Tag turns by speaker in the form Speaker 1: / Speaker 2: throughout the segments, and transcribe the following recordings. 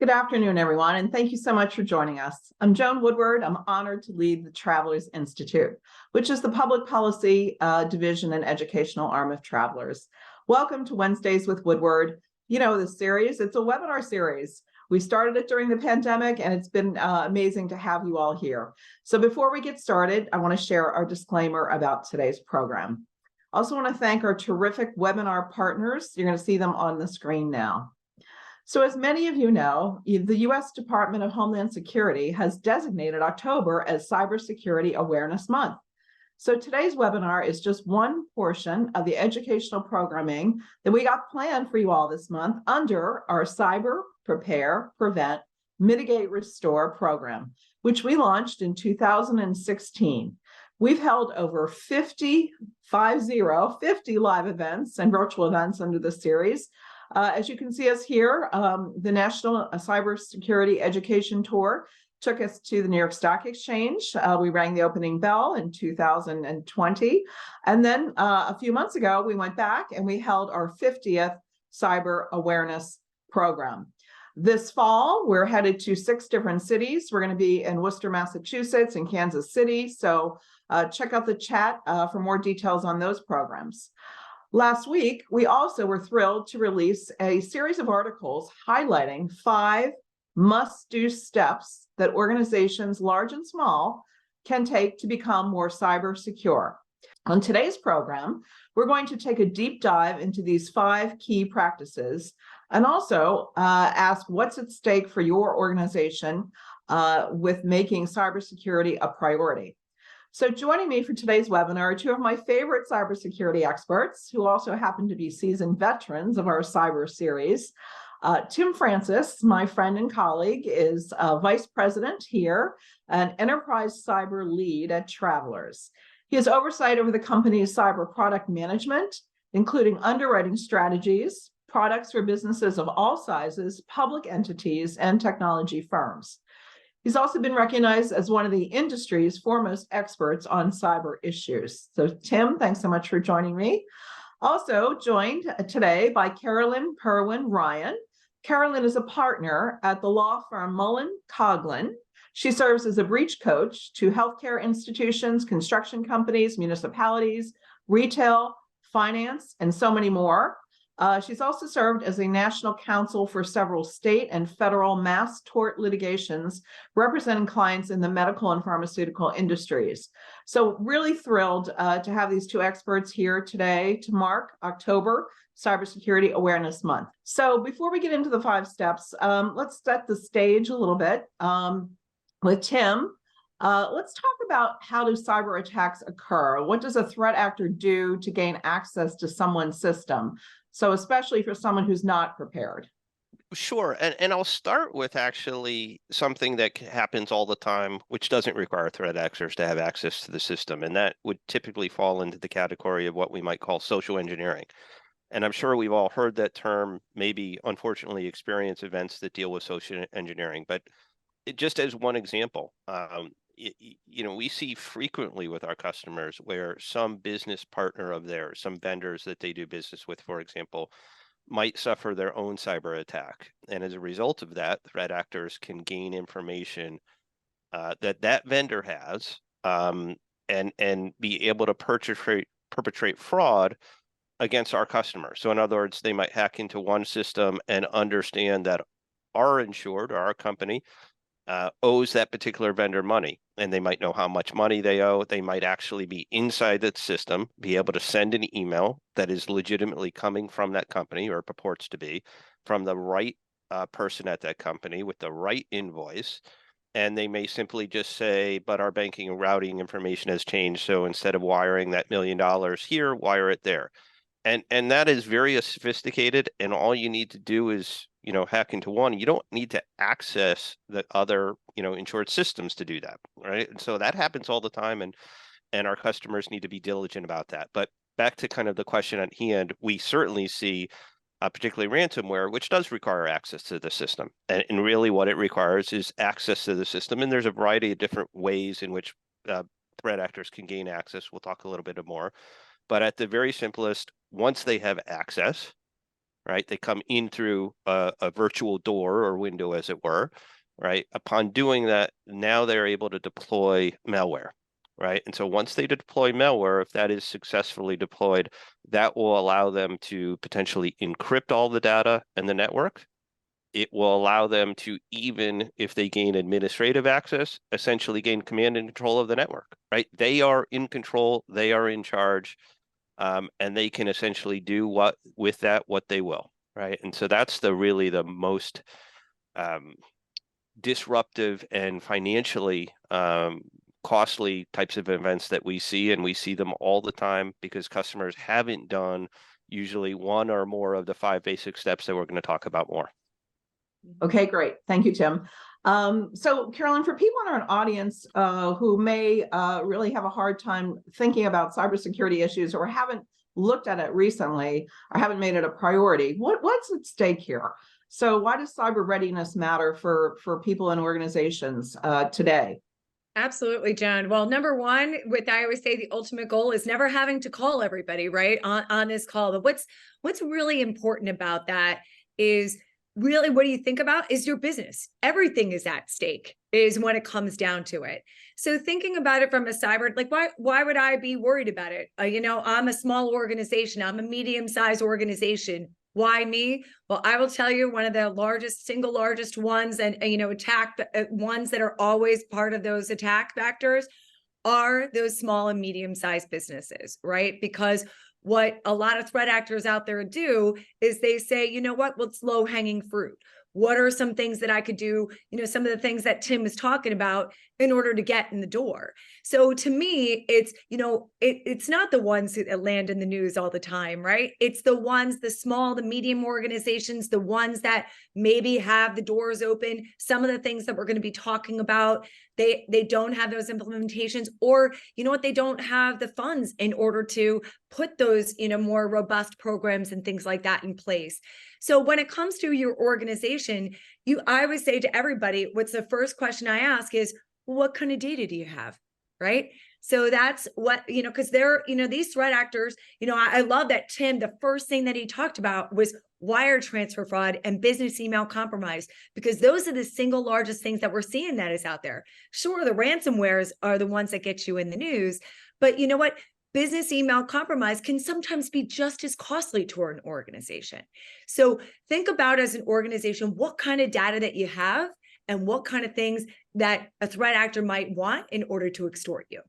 Speaker 1: Good afternoon, everyone, and thank you so much for joining us. I'm Joan Woodward. I'm honored to lead the Travelers Institute, which is the public policy division and educational arm of Travelers. Welcome to Wednesdays with Woodward. You know this series, it's a webinar series. We started it during the pandemic, and it's been amazing to have you all here. So before we get started, I want to share our disclaimer about today's program. I also want to thank our terrific webinar partners. You're going to see them on the screen now. So as many of you know, the U.S. Department of Homeland Security has designated October as Cybersecurity Awareness Month. So today's webinar is just one portion of the educational programming that we got planned for you all this month under our Cyber, Prepare, Prevent, Mitigate, Restore program, which we launched in 2016. We've held over 50 live events and virtual events under the series. As you can see us here, the National Cybersecurity Education Tour took us to the New York Stock Exchange. We rang the opening bell in 2020. And then a few months ago, we went back and we held our 50th Cyber Awareness Program. This fall, we're headed to 6 different cities. We're going to be in Worcester, Massachusetts, and Kansas City. So check out the chat for more details on those programs. Last week, we also were thrilled to release a series of articles highlighting 5 must-do steps that organizations, large and small, can take to become more cyber secure. On today's program, we're going to take a deep dive into these 5 key practices and also ask what's at stake for your organization with making cybersecurity a priority. So joining me for today's webinar are 2 of my favorite cybersecurity experts who also happen to be seasoned veterans of our cyber series. Tim Francis, my friend and colleague, is Vice President here and Enterprise Cyber Lead at Travelers. He has oversight over the company's cyber product management, including underwriting strategies, products for businesses of all sizes, public entities, and technology firms. He's also been recognized as one of the industry's foremost experts on cyber issues. So Tim, thanks so much for joining me. Also joined today by Carolyn, Purwin, Ryan. Carolyn is a partner at the law firm Mullen, Coughlin. She serves as a breach coach to healthcare institutions, construction companies, municipalities, retail, finance, and so many more. She's also served as a national counsel for several state and federal mass tort litigations, representing clients in the medical and pharmaceutical industries. So really thrilled to have these 2 experts here today to mark October Cybersecurity Awareness Month. So before we get into the 5 steps, let's set the stage a little bit with Tim. Let's talk about how do cyber attacks occur? What does a threat actor do to gain access to someone's system? So especially for someone who's not prepared.
Speaker 2: Sure. And I'll start with actually something that happens all the time, which doesn't require threat actors to have access to the system. And that would typically fall into the category of what we might call social engineering. And I'm sure we've all heard that term, maybe unfortunately experience events that deal with social engineering. But just as one example, we see frequently with our customers where some business partner of theirs, some vendors that they do business with, for example, might suffer their own cyber attack. And as a result of that, threat actors can gain information that vendor has and be able to perpetrate fraud against our customers. So in other words, they might hack into one system and understand that our insured or our company owes that particular vendor money, and they might know how much money they owe. They might actually be inside that system, be able to send an email that is legitimately coming from that company or purports to be from the right person at that company with the right invoice. And they may simply just say, but our banking and routing information has changed. So instead of wiring that $1 million here, wire it there. And that is very sophisticated. And all you need to do is hack into one. You don't need to access the other, insured systems to do that, right? And so that happens all the time, and our customers need to be diligent about that. But back to kind of the question at hand, we certainly see, particularly ransomware, which does require access to the system. And really what it requires is access to the system. And there's a variety of different ways in which threat actors can gain access. We'll talk a little bit more. But at the very simplest, once they have access, right? They come in through a virtual door or window, as it were, right? Upon doing that, now they're able to deploy malware, right? And so once they deploy malware, if that is successfully deployed, that will allow them to potentially encrypt all the data in the network. It will allow them to, even if they gain administrative access, essentially gain command and control of the network, right? They are in control, they are in charge, and they can essentially do what they will, right? And so that's really the most disruptive and financially costly types of events that we see, and we see them all the time because customers haven't done usually one or more of the 5 basic steps that we're going to talk about more.
Speaker 1: Okay, great. Thank you, Tim. So Carolyn, for people in our audience who may really have a hard time thinking about cybersecurity issues or haven't looked at it recently or haven't made it a priority, what's at stake here? So why does cyber readiness matter for people and organizations today?
Speaker 3: Absolutely, John. Well, number one, what I always say, the ultimate goal is never having to call everybody, right, on this call. But what's really important about that is really what do you think about is your business. Everything is at stake is when it comes down to it. So thinking about it from a cyber, like why would I be worried about it? I'm a small organization. I'm a medium-sized organization. Why me? Well, I will tell you, one of the single largest ones and attack ones that are always part of those attack vectors are those small and medium-sized businesses, right? Because what a lot of threat actors out there do is they say, you know what, what's low-hanging fruit? What are some things that I could do? Some of the things that Tim was talking about in order to get in the door. So to me, it's, it's not the ones that land in the news all the time, right? It's the ones, the small, the medium organizations, the ones that maybe have the doors open. Some of the things that we're going to be talking about, they don't have those implementations, or they don't have the funds in order to put those more robust programs and things like that in place. So when it comes to your organization, I always say to everybody, what's the first question I ask is, what kind of data do you have, right? So that's what, because they're, these threat actors, I love that Tim, the first thing that he talked about was wire transfer fraud and business email compromise, because those are the single largest things that we're seeing that is out there. Sure, the ransomwares are the ones that get you in the news, but you know what? Business email compromise can sometimes be just as costly to an organization. So think about, as an organization, what kind of data that you have and what kind of things that a threat actor might want in order to extort you.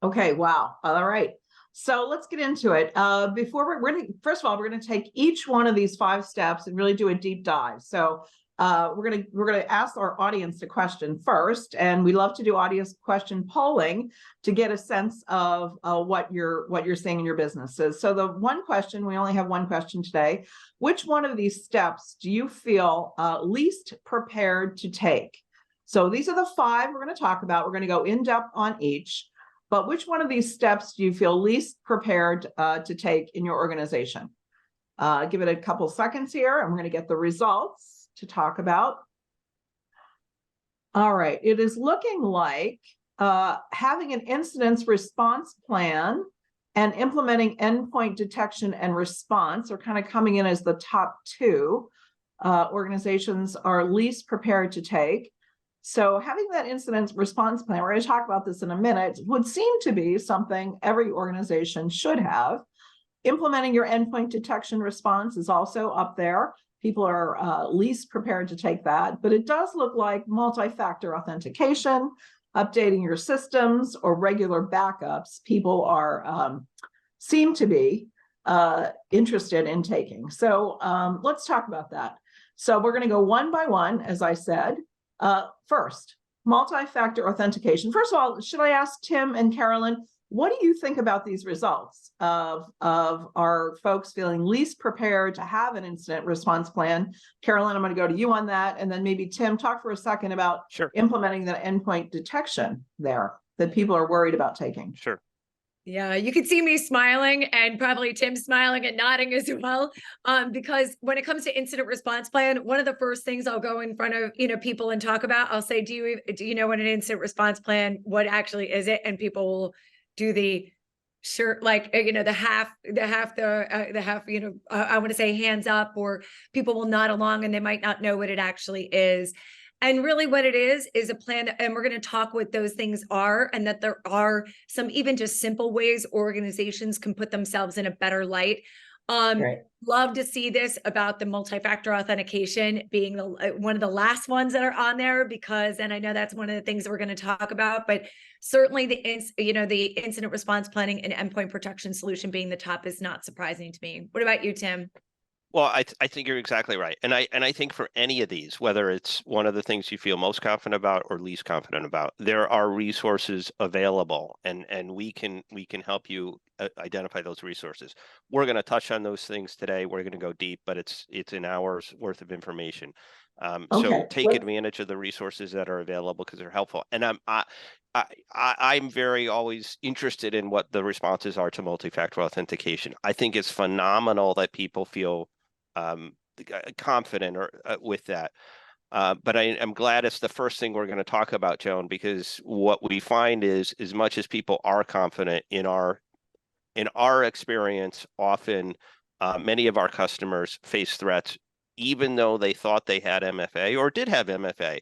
Speaker 1: Okay, wow. All right. So let's get into it. Before first of all, we're going to take each one of these 5 steps and really do a deep dive. So we're going to ask our audience a question first, and we love to do audience question polling to get a sense of what you're seeing in your businesses. So the one question, we only have one question today. Which one of these steps do you feel least prepared to take? So these are the 5 we're going to talk about. We're going to go in depth on each. But which one of these steps do you feel least prepared to take in your organization? Give it a couple seconds here, and we're going to get the results to talk about. All right, it is looking like having an incident response plan and implementing endpoint detection and response are kind of coming in as the top 2 organizations are least prepared to take. So having that incident response plan, we're going to talk about this in a minute, would seem to be something every organization should have. Implementing your endpoint detection response is also up there. People are least prepared to take that, but it does look like multi-factor authentication, updating your systems, or regular backups, people are seem to be interested in taking. So let's talk about that. So we're going to go one by one, as I said. First, multi-factor authentication. First of all, should I ask Tim and Carolyn, what do you think about these results of our folks feeling least prepared to have an incident response plan? Carolyn, I'm going to go to you on that. And then maybe Tim, talk for a second about implementing the endpoint detection there that people are worried about taking.
Speaker 2: Sure.
Speaker 3: Yeah, you can see me smiling, and probably Tim smiling and nodding as well. Because when it comes to incident response plan, one of the first things I'll go in front of people and talk about, I'll say, do you know what an incident response plan? What actually is it? And people will do the Sure, like, the half, I want to say hands up, or people will nod along and they might not know what it actually is. And really what it is a plan, and we're going to talk what those things are, and that there are some even just simple ways organizations can put themselves in a better light.
Speaker 1: Right.
Speaker 3: Love to see this about the multi-factor authentication being one of the last ones that are on there, because, and I know that's one of the things that we're going to talk about, but certainly the incident response planning and endpoint protection solution being the top is not surprising to me. What about you, Tim?
Speaker 2: Well, I think you're exactly right. And I think for any of these, whether it's one of the things you feel most confident about or least confident about, there are resources available, and we can help you identify those resources. We're going to touch on those things today. We're going to go deep, but it's an hour's worth of information. So take advantage of the resources that are available because they're helpful. And I'm very always interested in what the responses are to multi-factor authentication. I think it's phenomenal that people feel confident or with that. But I'm glad it's the first thing we're going to talk about, Joan, because what we find is, as much as people are confident in our experience, often many of our customers face threats, even though they thought they had MFA or did have MFA,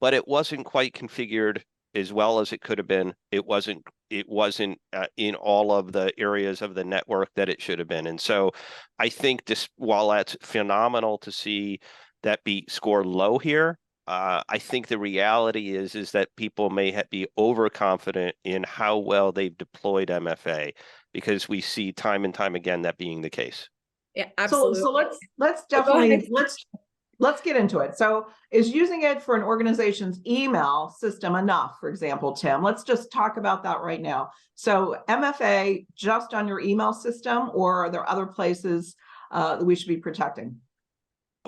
Speaker 2: but it wasn't quite configured as well as it could have been. It wasn't in all of the areas of the network that it should have been. And so I think this, while that's phenomenal to see that be scored low here, I think the reality is that people may be overconfident in how well they've deployed MFA, because we see time and time again that being the case.
Speaker 3: Yeah, absolutely.
Speaker 1: So let's definitely let's get into it. So is using it for an organization's email system enough, for example, Tim? Let's just talk about that right now. So MFA just on your email system, or are there other places that we should be protecting?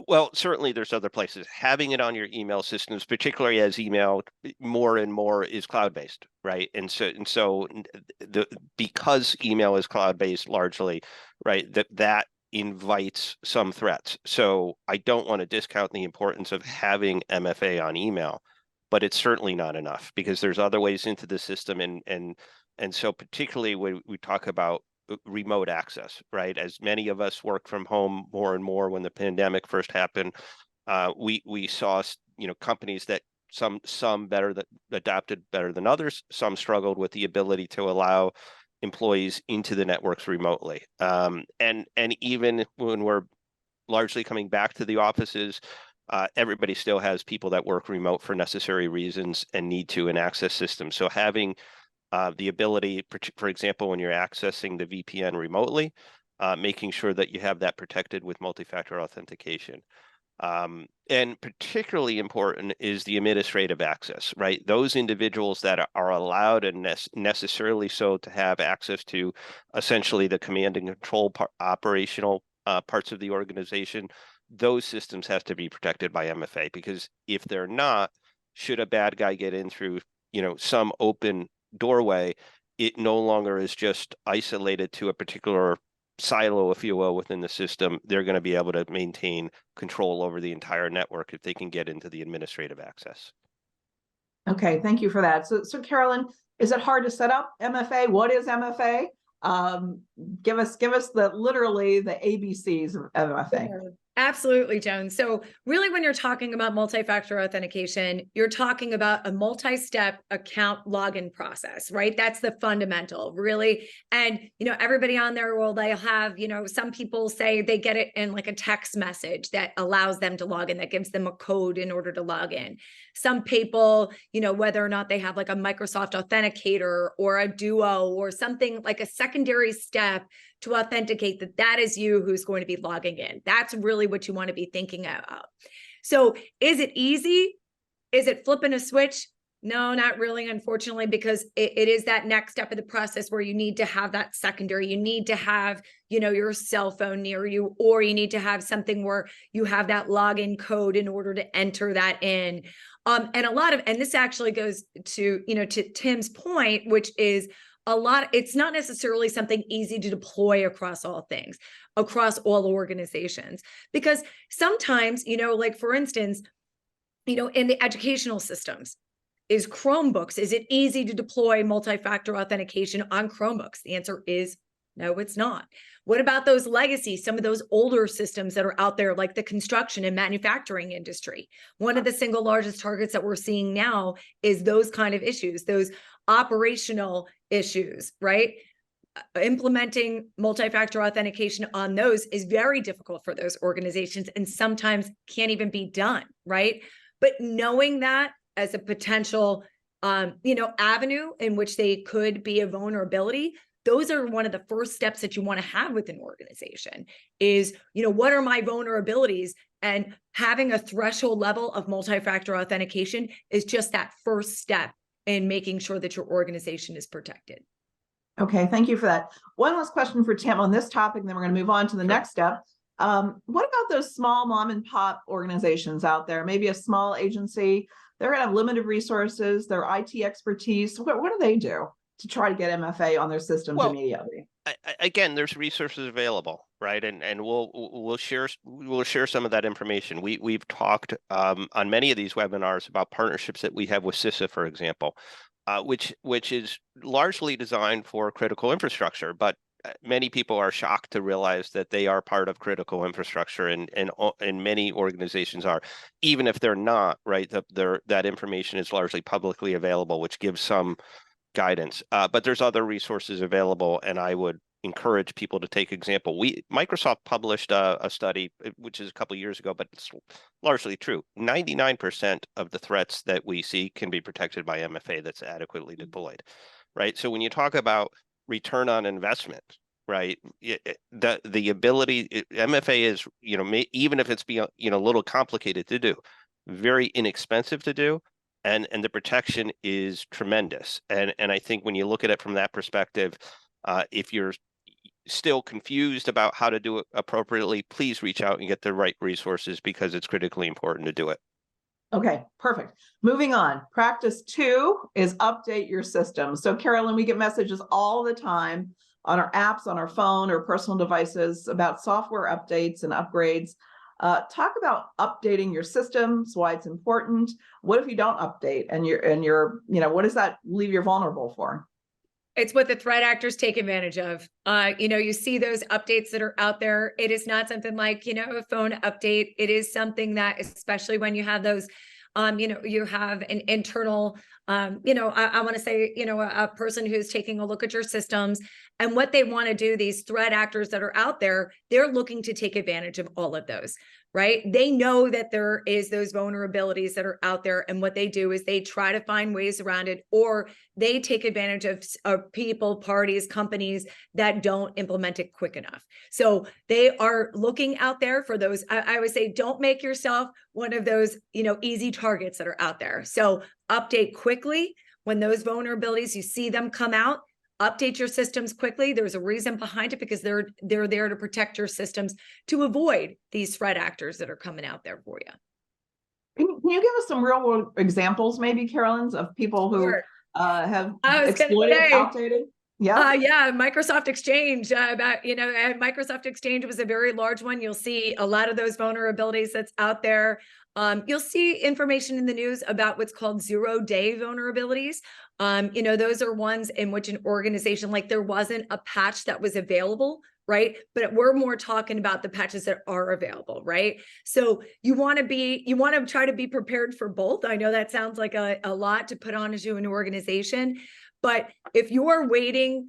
Speaker 2: Well, certainly there's other places. Having it on your email systems, particularly as email more and more is cloud-based, right? And so because email is cloud-based largely, right, that invites some threats. So I don't want to discount the importance of having MFA on email, but it's certainly not enough, because there's other ways into the system, and so particularly when we talk about remote access, right? As many of us work from home more and more, when the pandemic first happened, we saw companies that some better, that adapted better than others. Some struggled with the ability to allow employees into the networks remotely. And even when we're largely coming back to the offices, everybody still has people that work remote for necessary reasons and need to an access system. So having the ability, for example, when you're accessing the VPN remotely, making sure that you have that protected with multi-factor authentication. And particularly important is the administrative access, right? Those individuals that are allowed, and necessarily so, to have access to essentially the command and control operational parts of the organization, those systems have to be protected by MFA, because if they're not, should a bad guy get in through some open doorway, it no longer is just isolated to a particular silo, if you will, within the system. They're going to be able to maintain control over the entire network if they can get into the administrative access.
Speaker 1: Okay, thank you for that. So Carolyn, is it hard to set up MFA? What is MFA? Give us literally the ABCs of MFA.
Speaker 3: Absolutely, Joan. So really, when you're talking about multi-factor authentication, you're talking about a multi-step account login process, right? That's the fundamental, really. And, everybody on there will, they have, some people say they get it in like a text message that allows them to log in, that gives them a code in order to log in. Some people, whether or not they have like a Microsoft Authenticator or a Duo or something like a secondary step to authenticate that is you who's going to be logging in. That's really what you want to be thinking about. So is it easy? Is it flipping a switch? No, not really, unfortunately, because it is that next step of the process where you need to have that secondary. You need to have, your cell phone near you, or you need to have something where you have that login code in order to enter that in. And this actually goes to, to Tim's point, which is it's not necessarily something easy to deploy across all things, across all organizations, because sometimes, like for instance, in the educational systems, is Chromebooks. Is it easy to deploy multi-factor authentication on Chromebooks? The answer is no, it's not. What about those legacy, some of those older systems that are out there, like the construction and manufacturing industry? One of the single largest targets that we're seeing now is those kind of issues, those operational issues, right? Implementing multi-factor authentication on those is very difficult for those organizations and sometimes can't even be done, right? But knowing that as a potential, avenue in which they could be a vulnerability, those are one of the first steps that you want to have with an organization is, what are my vulnerabilities? And having a threshold level of multi-factor authentication is just that first step in making sure that your organization is protected.
Speaker 1: Okay, thank you for that. One last question for Tim on this topic, and then we're going to move on to the next step. What about those small mom and pop organizations out there? Maybe a small agency, they're going to have limited resources, their IT expertise. What do they do to try to get MFA on their systems immediately?
Speaker 2: Again, there's resources available, right? And we'll share some of that information. We've talked on many of these webinars about partnerships that we have with CISA, for example, which is largely designed for critical infrastructure, but many people are shocked to realize that they are part of critical infrastructure, and many organizations are, even if they're not, right? That information is largely publicly available, which gives some guidance. But there's other resources available, and I would encourage people to take example. Microsoft published a study, which is a couple of years ago, but it's largely true. 99% of the threats that we see can be protected by MFA that's adequately deployed, right? So when you talk about return on investment, right, the ability, MFA is, even if it's a little complicated to do, very inexpensive to do, and the protection is tremendous. And I think when you look at it from that perspective, if you're still confused about how to do it appropriately, please reach out and get the right resources, because it's critically important to do it.
Speaker 1: Okay, perfect. Moving on. Practice 2 is update your system. So Carolyn, we get messages all the time on our apps, on our phone or personal devices about software updates and upgrades. Talk about updating your systems, why it's important. What if you don't update and you're, what does that leave you vulnerable for?
Speaker 3: It's what the threat actors take advantage of. You see those updates that are out there. It is not something like, a phone update. It is something that, especially when you have those, you have an internal, I want to say, a person who's taking a look at your systems, and what they want to do, these threat actors that are out there, they're looking to take advantage of all of those, right? They know that there is those vulnerabilities that are out there, and what they do is they try to find ways around it, or they take advantage of people, parties, companies that don't implement it quick enough. So they are looking out there for those. I would say, don't make yourself one of those, easy targets that are out there. So update quickly when those vulnerabilities, you see them come out. Update your systems quickly. There's a reason behind it, because they're there to protect your systems, to avoid these threat actors that are coming out there for you.
Speaker 1: Can you give us some real world examples, maybe, Carolyn, of people who have exploited, outdated?
Speaker 3: Yeah, Microsoft Exchange. Microsoft Exchange was a very large one. You'll see a lot of those vulnerabilities that's out there. You'll see information in the news about what's called 0-day vulnerabilities. Those are ones in which an organization, like, there wasn't a patch that was available, right? But we're more talking about the patches that are available, right? So you want to try to be prepared for both. I know that sounds like a lot to put on as you an organization, but if you're waiting,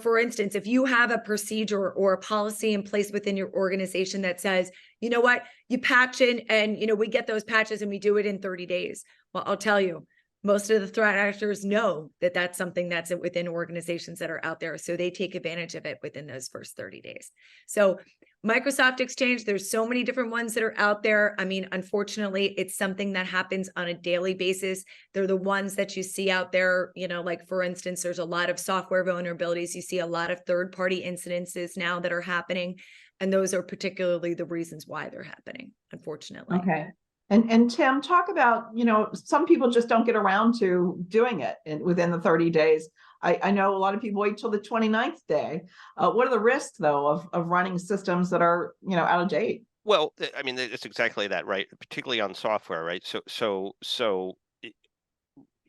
Speaker 3: for instance, if you have a procedure or a policy in place within your organization that says, you patch in and, we get those patches and we do it in 30 days. Well, I'll tell you, most of the threat actors know that that's something that's within organizations that are out there. So they take advantage of it within those first 30 days. So Microsoft Exchange, there's so many different ones that are out there. I mean, unfortunately, it's something that happens on a daily basis. They're the ones that you see out there, like, for instance, there's a lot of software vulnerabilities. You see a lot of third-party incidences now that are happening. And those are particularly the reasons why they're happening, unfortunately.
Speaker 1: Okay. And Tim, talk about, some people just don't get around to doing it within the 30 days. I know a lot of people wait till the 29th day. What are the risks, though, of running systems that are, out of date?
Speaker 2: Well, I mean, it's exactly that, right? Particularly on software, right? So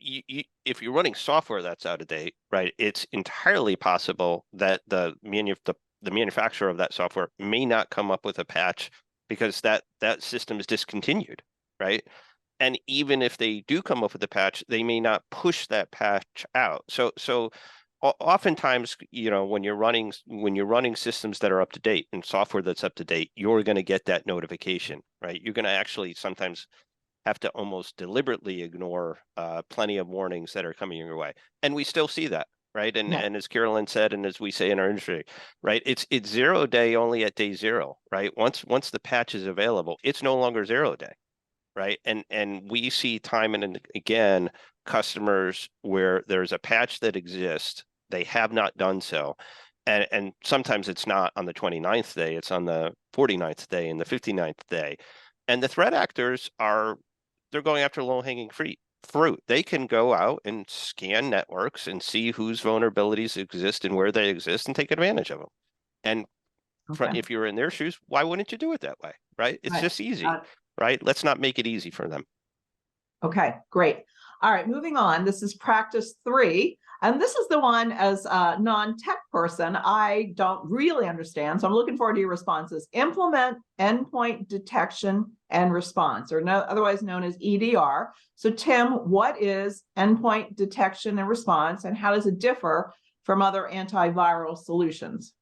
Speaker 2: if you're running software that's out of date, right, it's entirely possible that the manufacturer of that software may not come up with a patch because that system is discontinued, right? And even if they do come up with a patch, they may not push that patch out. So oftentimes, when you're running systems that are up to date and software that's up to date, you're going to get that notification, right? You're going to actually sometimes have to almost deliberately ignore plenty of warnings that are coming your way. And we still see that, right? And
Speaker 1: Yeah.
Speaker 2: and as Carolyn said, and as we say in our industry, right, it's 0 day only at day 0, right? Once the patch is available, it's no longer 0 day, right? And we see time and again customers where there's a patch that exists, they have not done so. And sometimes it's not on the 29th day, it's on the 49th day and the 59th day. And the threat actors they're going after low-hanging fruit. They can go out and scan networks and see whose vulnerabilities exist and where they exist and take advantage of them. And
Speaker 1: Okay.
Speaker 2: if you're in their shoes, why wouldn't you do it that way, right? It's
Speaker 1: Right.
Speaker 2: just easy, right? Let's not make it easy for them.
Speaker 1: Okay, great. All right, moving on. This is practice 3. And this is the one as a non-tech person, I don't really understand. So I'm looking forward to your responses. Implement endpoint detection and response, or otherwise known as EDR. So Tim, what is endpoint detection and response, and how does it differ from other antiviral solutions?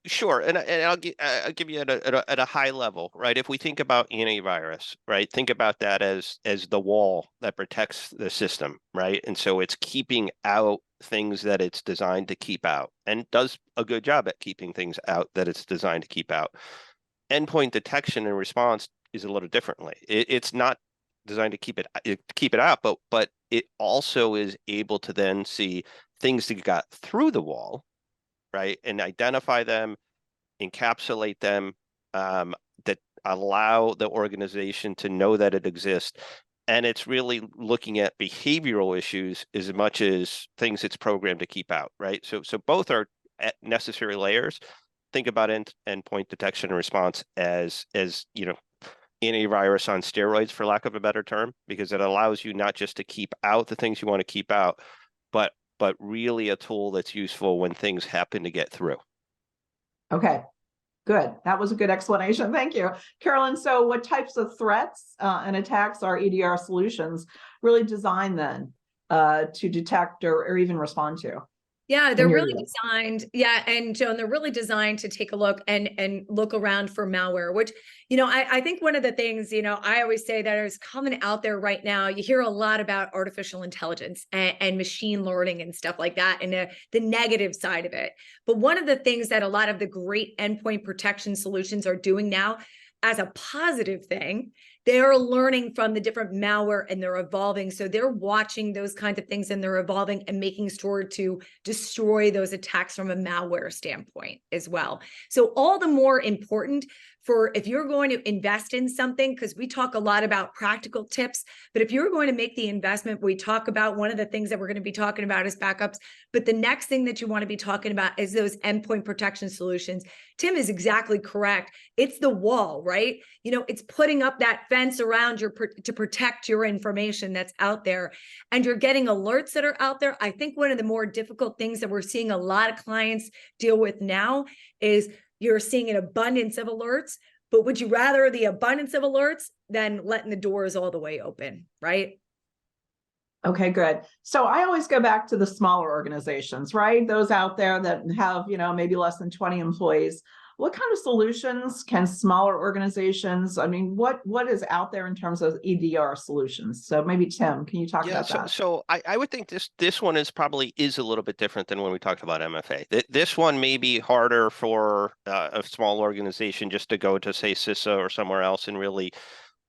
Speaker 2: Sure, and I'll give you at a high level, right? If we think about antivirus, right, think about that as the wall that protects the system, right? And so it's keeping out things that it's designed to keep out, and does a good job at keeping things out that it's designed to keep out. Endpoint detection and response is a little differently. It's not designed to keep it out, but it also is able to then see things that got through the wall, right, and identify them, encapsulate them, that allow the organization to know that it exists. And it's really looking at behavioral issues as much as things it's programmed to keep out, right? So both are necessary layers. Think about endpoint detection and response as antivirus on steroids, for lack of a better term, because it allows you not just to keep out the things you want to keep out, but really a tool that's useful when things happen to get through.
Speaker 1: Okay, good. That was a good explanation. Thank you. Carolyn, so what types of threats and attacks are EDR solutions really designed then to detect or even respond to?
Speaker 3: Yeah, they're really designed. Yeah, and Joan, they're really designed to take a look and look around for malware, which, I think one of the things, I always say that is common out there right now. You hear a lot about artificial intelligence and machine learning and stuff like that, and the negative side of it. But one of the things that a lot of the great endpoint protection solutions are doing now as a positive thing, they're learning from the different malware and they're evolving. So they're watching those kinds of things and they're evolving and making sure to destroy those attacks from a malware standpoint as well. So all the more important for if you're going to invest in something, because we talk a lot about practical tips, but if you're going to make the investment, we talk about one of the things that we're going to be talking about is backups. But the next thing that you want to be talking about is those endpoint protection solutions. Tim is exactly correct. It's the wall, right? It's putting up that fence around to protect your information that's out there, and you're getting alerts that are out there. I think one of the more difficult things that we're seeing a lot of clients deal with now is you're seeing an abundance of alerts, but would you rather the abundance of alerts than letting the doors all the way open, right?
Speaker 1: Okay, good. So I always go back to the smaller organizations, right? Those out there that have, maybe less than 20 employees. What kind of solutions can smaller organizations, what is out there in terms of EDR solutions? So maybe Tim, can you talk about that?
Speaker 2: So I would think this one is a little bit different than when we talked about MFA. This one may be harder for a small organization just to go to, say, CISA or somewhere else and really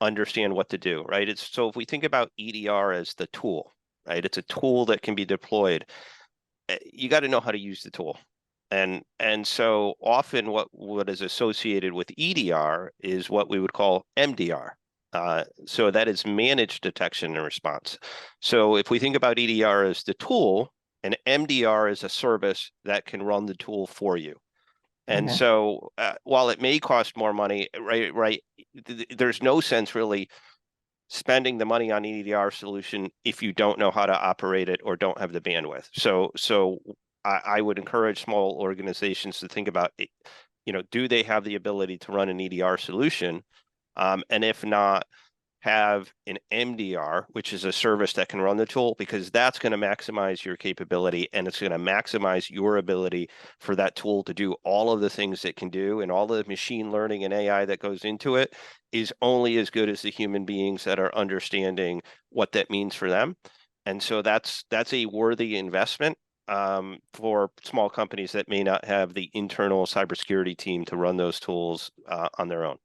Speaker 2: understand what to do, right? So if we think about EDR as the tool, right? It's a tool that can be deployed. You got to know how to use the tool. And so often what is associated with EDR is what we would call MDR. So that is managed detection and response. So if we think about EDR as the tool, and MDR is a service that can run the tool for you. And so while it may cost more money, right, there's no sense really spending the money on an EDR solution if you don't know how to operate it or don't have the bandwidth. So I would encourage small organizations to think about, do they have the ability to run an EDR solution? And if not, have an MDR, which is a service that can run the tool, because that's going to maximize your capability, and it's going to maximize your ability for that tool to do all of the things it can do, and all the machine learning and AI that goes into it is only as good as the human beings that are understanding what that means for them. And so that's a worthy investment for small companies that may not have the internal cybersecurity team to run those tools on their own.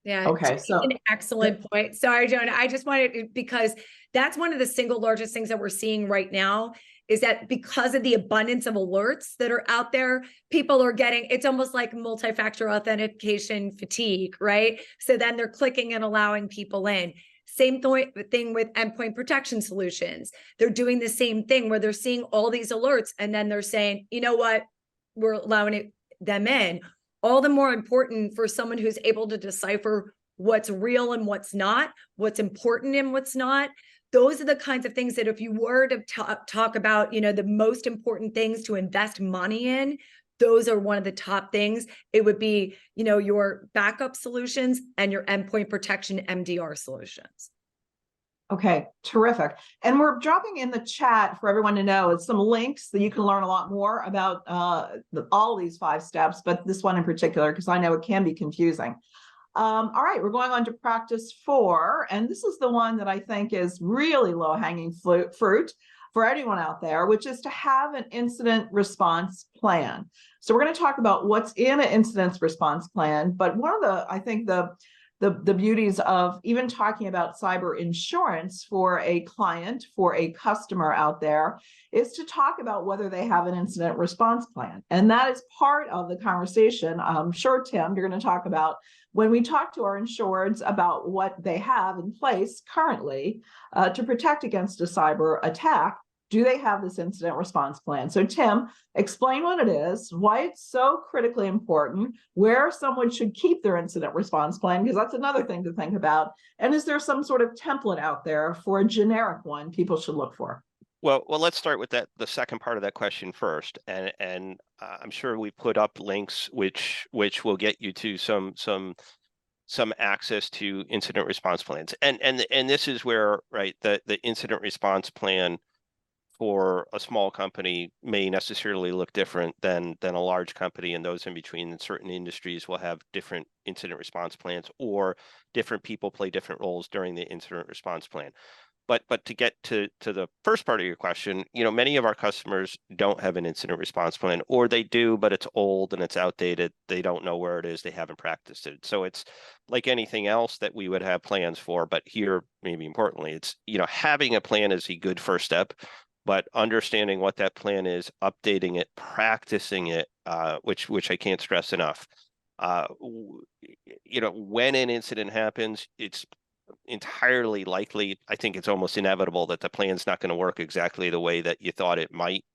Speaker 3: Yeah.
Speaker 1: Okay, so
Speaker 3: an excellent point. Sorry, Joan. I just wanted, because that's one of the single largest things that we're seeing right now, is that because of the abundance of alerts that are out there, people are getting, it's almost like multi-factor authentication fatigue, right? So then they're clicking and allowing people in. Same thing with endpoint protection solutions. They're doing the same thing where they're seeing all these alerts and then they're saying, you know what, we're allowing them in. All the more important for someone who's able to decipher what's real and what's not, what's important and what's not. Those are the kinds of things that if you were to talk about, the most important things to invest money in, those are one of the top things. It would be, your backup solutions and your endpoint protection MDR solutions.
Speaker 1: Okay, terrific. And we're dropping in the chat for everyone to know some links that you can learn a lot more about all these 5 steps, but this one in particular, because I know it can be confusing. All right, we're going on to practice 4, and this is the one that I think is really low-hanging fruit for anyone out there, which is to have an incident response plan. So we're going to talk about what's in an incident response plan, but one of the, I think the beauties of even talking about cyber insurance for a client, for a customer out there, is to talk about whether they have an incident response plan. And that is part of the conversation. I'm sure, Tim, you're going to talk about when we talk to our insureds about what they have in place currently to protect against a cyber attack. Do they have this incident response plan? So Tim, explain what it is, why it's so critically important, where someone should keep their incident response plan, because that's another thing to think about. And is there some sort of template out there for a generic one people should look for?
Speaker 2: Well, let's start with the second part of that question first, and I'm sure we put up links which will get you to some access to incident response plans, and this is where, right, the incident response plan for a small company may necessarily look different than a large company, and those in between. In certain industries will have different incident response plans, or different people play different roles during the incident response plan. But to get to the first part of your question, many of our customers don't have an incident response plan, or they do, but it's old and it's outdated. They don't know where it is. They haven't practiced it. So it's like anything else that we would have plans for. But here, maybe importantly, it's, having a plan is a good first step, but understanding what that plan is, updating it, practicing it, which I can't stress enough. When an incident happens, it's entirely likely, I think it's almost inevitable, that the plan's not going to work exactly the way that you thought it might.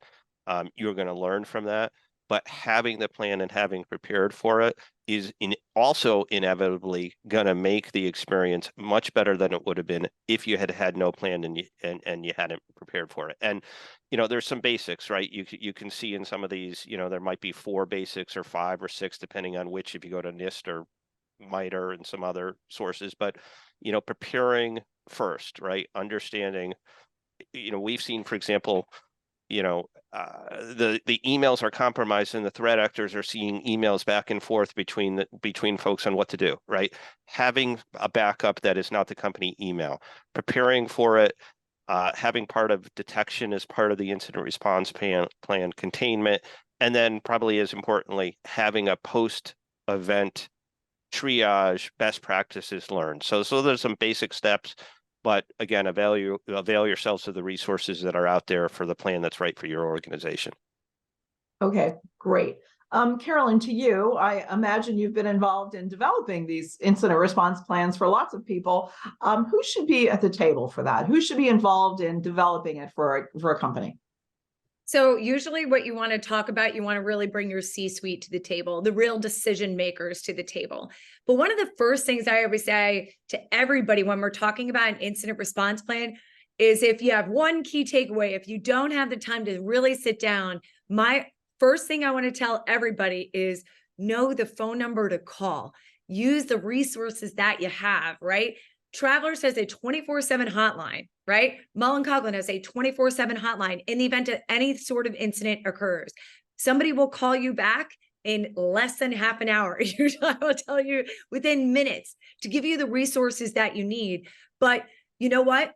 Speaker 2: You're going to learn from that, but having the plan and having prepared for it is also inevitably going to make the experience much better than it would have been if you had no plan and you hadn't prepared for it. And there's some basics, right? You can see in some of these, there might be 4 basics or 5 or 6, depending on which, if you go to NIST or MITRE and some other sources. But preparing first, right? Understanding, we've seen, for example, the emails are compromised and the threat actors are seeing emails back and forth between folks on what to do, right? Having a backup that is not the company email, preparing for it, having part of detection as part of the incident response plan containment, and then probably as importantly, having a post-event triage, best practices learned. So there's some basic steps, but again, avail yourselves of the resources that are out there for the plan that's right for your organization.
Speaker 1: Okay, great. Carolyn, to you, I imagine you've been involved in developing these incident response plans for lots of people. Who should be at the table for that? Who should be involved in developing it for a company?
Speaker 3: So usually what you want to talk about, you want to really bring your C-suite to the table, the real decision makers to the table. But one of the first things I always say to everybody when we're talking about an incident response plan is, if you have one key takeaway, if you don't have the time to really sit down, my first thing I want to tell everybody is know the phone number to call. Use the resources that you have, right? Travelers has a 24/7 hotline, right? Mullen Coughlin has a 24/7 hotline in the event that any sort of incident occurs. Somebody will call you back in less than half an hour. Usually I will tell you within minutes to give you the resources that you need. But you know what?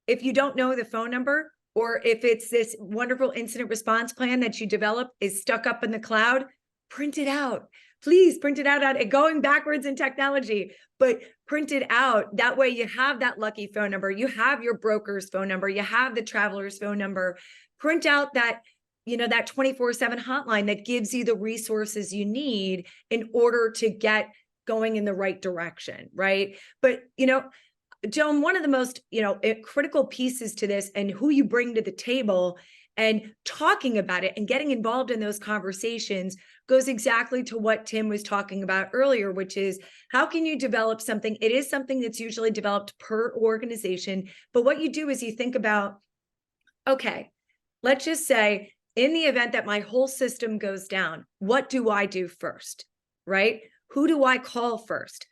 Speaker 3: If you don't know the phone number, or if it's this wonderful incident response plan that you develop is stuck up in the cloud, print it out. Please print it out. Going backwards in technology, but print it out. That way you have that lucky phone number. You have your broker's phone number. You have the traveler's phone number. Print out that, that 24/7 hotline that gives you the resources you need in order to get going in the right direction, right? But, Joan, one of the most, critical pieces to this and who you bring to the table and talking about it and getting involved in those conversations goes exactly to what Tim was talking about earlier, which is how can you develop something? It is something that's usually developed per organization. But what you do is you think about, okay, let's just say in the event that my whole system goes down, what do I do first, right? Who do I call first?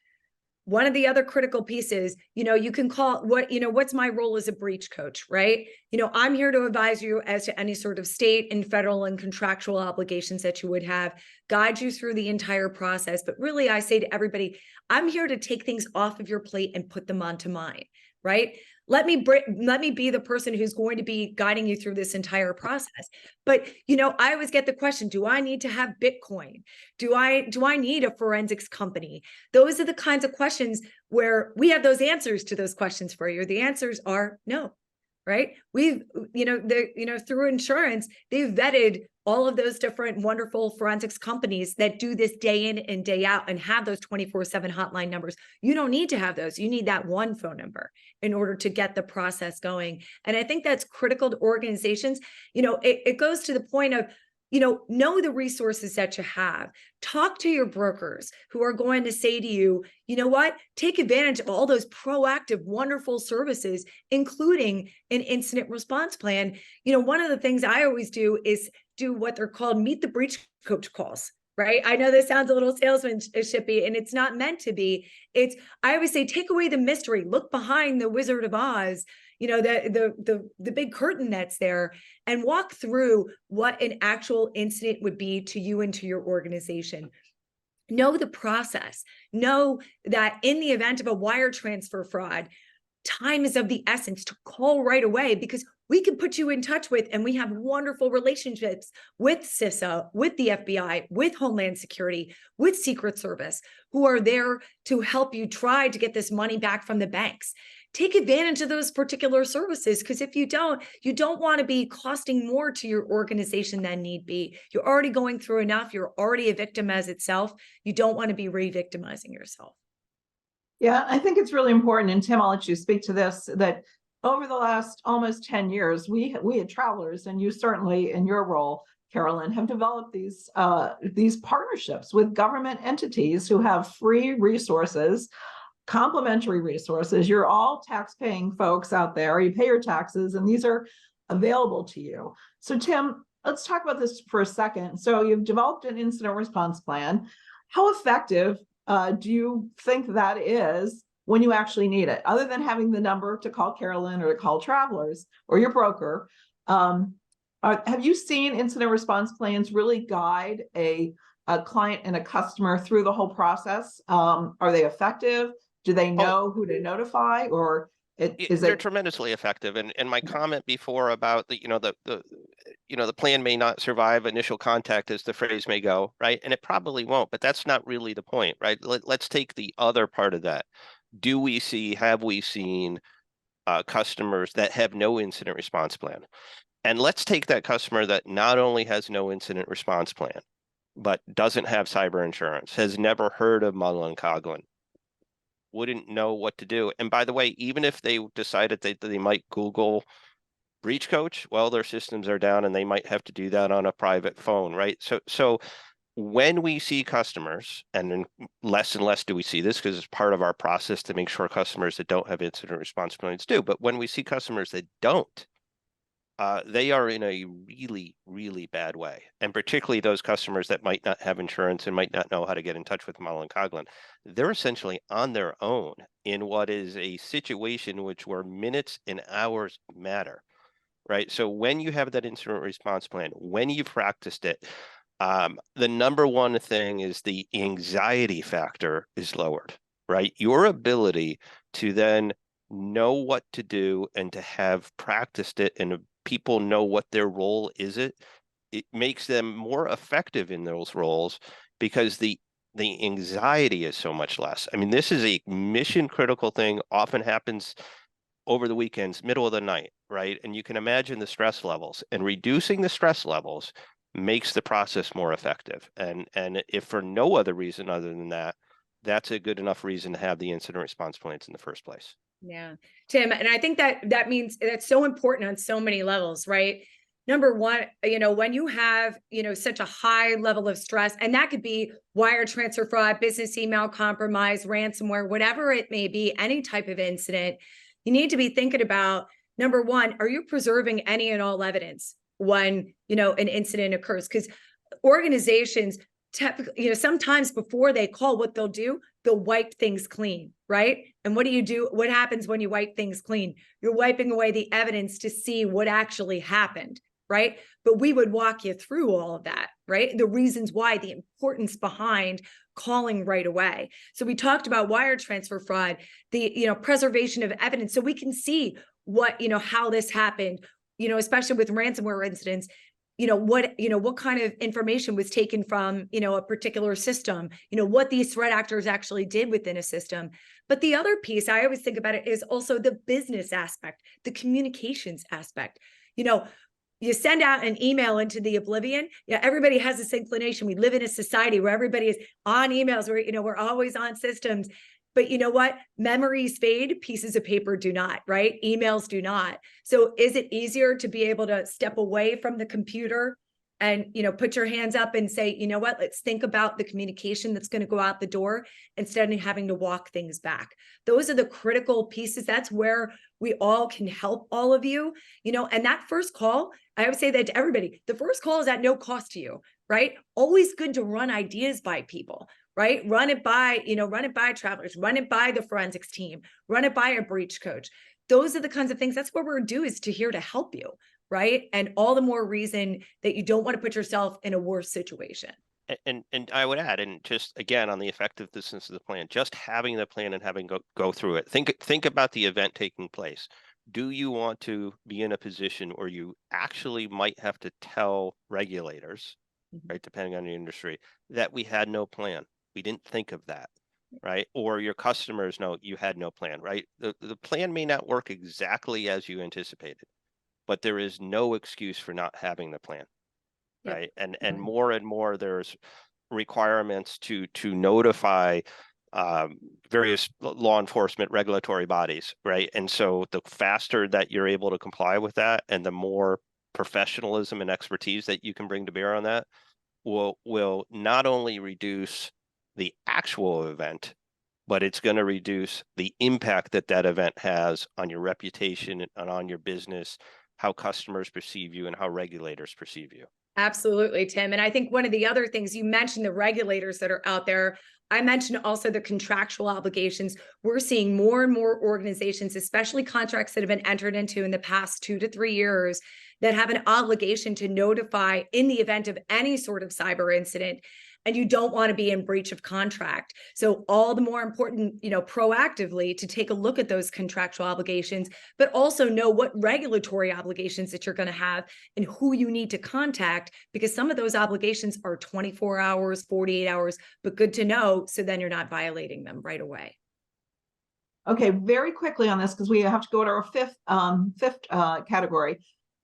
Speaker 3: One of the other critical pieces, you can call what's my role as a breach coach, right? I'm here to advise you as to any sort of state and federal and contractual obligations that you would have, guide you through the entire process. But really, I say to everybody, I'm here to take things off of your plate and put them onto mine, right? Let me be the person who's going to be guiding you through this entire process. But, I always get the question, do I need to have Bitcoin? Do I need a forensics company? Those are the kinds of questions where we have those answers to those questions for you. The answers are no, right? We've, through insurance, they've vetted all of those different wonderful forensics companies that do this day in and day out and have those 24/7 hotline numbers. You don't need to have those. You need that one phone number in order to get the process going. And I think that's critical to organizations. It goes to the point of, know the resources that you have. Talk to your brokers who are going to say to you, take advantage of all those proactive, wonderful services, including an incident response plan. One of the things I always do is do what they're called meet the breach coach calls, right? I know this sounds a little salesmanshipy and it's not meant to be. I always say, take away the mystery, look behind the Wizard of Oz, the big curtain that's there, and walk through what an actual incident would be to you and to your organization. Know the process. Know that in the event of a wire transfer fraud, time is of the essence to call right away, because we can put you in touch with, and we have wonderful relationships with CISA, with the FBI, with Homeland Security, with Secret Service, who are there to help you try to get this money back from the banks. Take advantage of those particular services, because if you don't want to be costing more to your organization than need be. You're already going through enough. You're already a victim as itself. You don't want to be re-victimizing yourself.
Speaker 1: Yeah, I think it's really important, and Tim, I'll let you speak to this, that over the last almost 10 years, we at Travelers, and you certainly in your role, Carolyn, have developed these partnerships with government entities who have free resources, complimentary resources. You're all tax-paying folks out there. You pay your taxes, and these are available to you. So Tim, let's talk about this for a second. So you've developed an incident response plan. How effective do you think that is when you actually need it, other than having the number to call Carolyn or to call Travelers or your broker? Have you seen incident response plans really guide a client and a customer through the whole process? Are they effective? Do they know who to notify, or
Speaker 2: they're tremendously effective? And my comment before about the plan may not survive initial contact, as the phrase may go, right? And it probably won't, but that's not really the point, right? Let's take the other part of that. Have we seen customers that have no incident response plan? And let's take that customer that not only has no incident response plan, but doesn't have cyber insurance, has never heard of Mullen Coughlin, wouldn't know what to do. And by the way, even if they decided that they might Google breach coach, well, their systems are down and they might have to do that on a private phone, right? So when we see customers, and then less and less do we see this because it's part of our process to make sure customers that don't have incident response plans do, but when we see customers that don't, they are in a really, really bad way. And particularly those customers that might not have insurance and might not know how to get in touch with Mullen and Coughlin, they're essentially on their own in what is a situation where minutes and hours matter, right? So when you have that incident response plan, when you've practiced it, the number one thing is the anxiety factor is lowered, right? Your ability to then know what to do and to have practiced it and people know what their role is, it makes them more effective in those roles because the anxiety is so much less. I mean, this is a mission critical thing, often happens over the weekends, middle of the night, right? And you can imagine the stress levels, and reducing the stress levels makes the process more effective. And if for no other reason other than that, that's a good enough reason to have the incident response plans in the first place.
Speaker 3: Yeah, Tim, and I think that means that's so important on so many levels, right? Number one, when you have, such a high level of stress, and that could be wire transfer fraud, business email compromise, ransomware, whatever it may be, any type of incident, you need to be thinking about, number one, are you preserving any and all evidence when, an incident occurs? Because organizations, sometimes before they call, what they'll do, they'll wipe things clean, right? And what do you do? What happens when you wipe things clean? You're wiping away the evidence to see what actually happened, right? But we would walk you through all of that, right? The reasons why, the importance behind calling right away. So we talked about wire transfer fraud, the, preservation of evidence, so we can see what, how this happened, especially with ransomware incidents. What kind of information was taken from, a particular system, what these threat actors actually did within a system. But the other piece I always think about it is also the business aspect, the communications aspect. You send out an email into the oblivion. Yeah, everybody has this inclination. We live in a society where everybody is on emails, where, we're always on systems. But you know what? Memories fade, pieces of paper do not, right? Emails do not. So is it easier to be able to step away from the computer and, put your hands up and say, you know what, let's think about the communication that's going to go out the door instead of having to walk things back. Those are the critical pieces. That's where we all can help all of you, and that first call, I would say that to everybody, the first call is at no cost to you, right? Always good to run ideas by people, right? Run it by travelers, run it by the forensics team, run it by a breach coach. Those are the kinds of things. That's what we're here to help you, right? And all the more reason that you don't want to put yourself in a worse situation.
Speaker 2: And I would add, and just again on the effectiveness of the plan, just having the plan and having go through it. Think about the event taking place. Do you want to be in a position where you actually might have to tell regulators, right, depending on the industry, that we had no plan? We didn't think of that, right? Or your customers know you had no plan, right? The plan may not work exactly as you anticipated, but there is no excuse for not having the plan, right? And more there's requirements to notify various law enforcement regulatory bodies, right? And so the faster that you're able to comply with that, and the more professionalism and expertise that you can bring to bear on that, will not only reduce the actual event, but it's going to reduce the impact that event has on your reputation and on your business, how customers perceive you and how regulators perceive you.
Speaker 3: Absolutely, Tim. And I think one of the other things you mentioned, the regulators that are out there, I mentioned also the contractual obligations. We're seeing more and more organizations, especially contracts that have been entered into in the past 2 to 3 years, that have an obligation to notify in the event of any sort of cyber incident. And you don't want to be in breach of contract. So all the more important, proactively to take a look at those contractual obligations, but also know what regulatory obligations that you're going to have and who you need to contact, because some of those obligations are 24 hours, 48 hours, but good to know. So then you're not violating them right away.
Speaker 1: Okay, very quickly on this, because we have to go to our fifth category.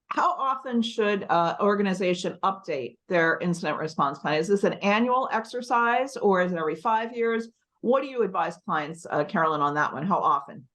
Speaker 1: How often should an organization update their incident response plan? Is this an annual exercise, or is it every 5 years? What do you advise clients, Carolyn, on that one? How often?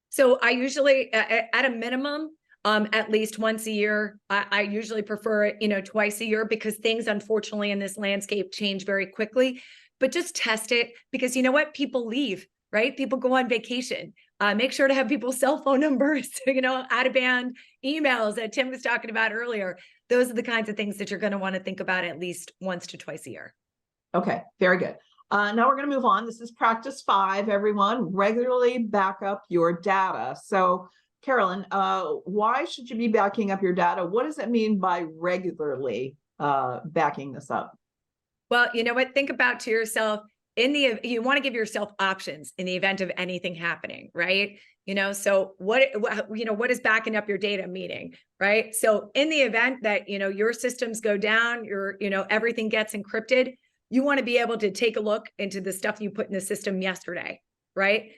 Speaker 3: So I usually, at a minimum, at least once a year. I usually prefer it, twice a year, because things, unfortunately, in this landscape change very quickly. But just test it, because you know what? People leave, right? People go on vacation. Make sure to have people's cell phone numbers, out of band emails that Tim was talking about earlier. Those are the kinds of things that you're going to want to think about at least once to twice a year.
Speaker 1: Okay, very good. Now we're going to move on. This is practice 5, everyone. Regularly back up your data. So, Carolyn, why should you be backing up your data? What does it mean by regularly backing this up?
Speaker 3: Well, you know what? Think about to yourself, you want to give yourself options in the event of anything happening, right? So what is backing up your data meaning, right? So in the event that, your systems go down, everything gets encrypted, you want to be able to take a look into the stuff you put in the system yesterday, right?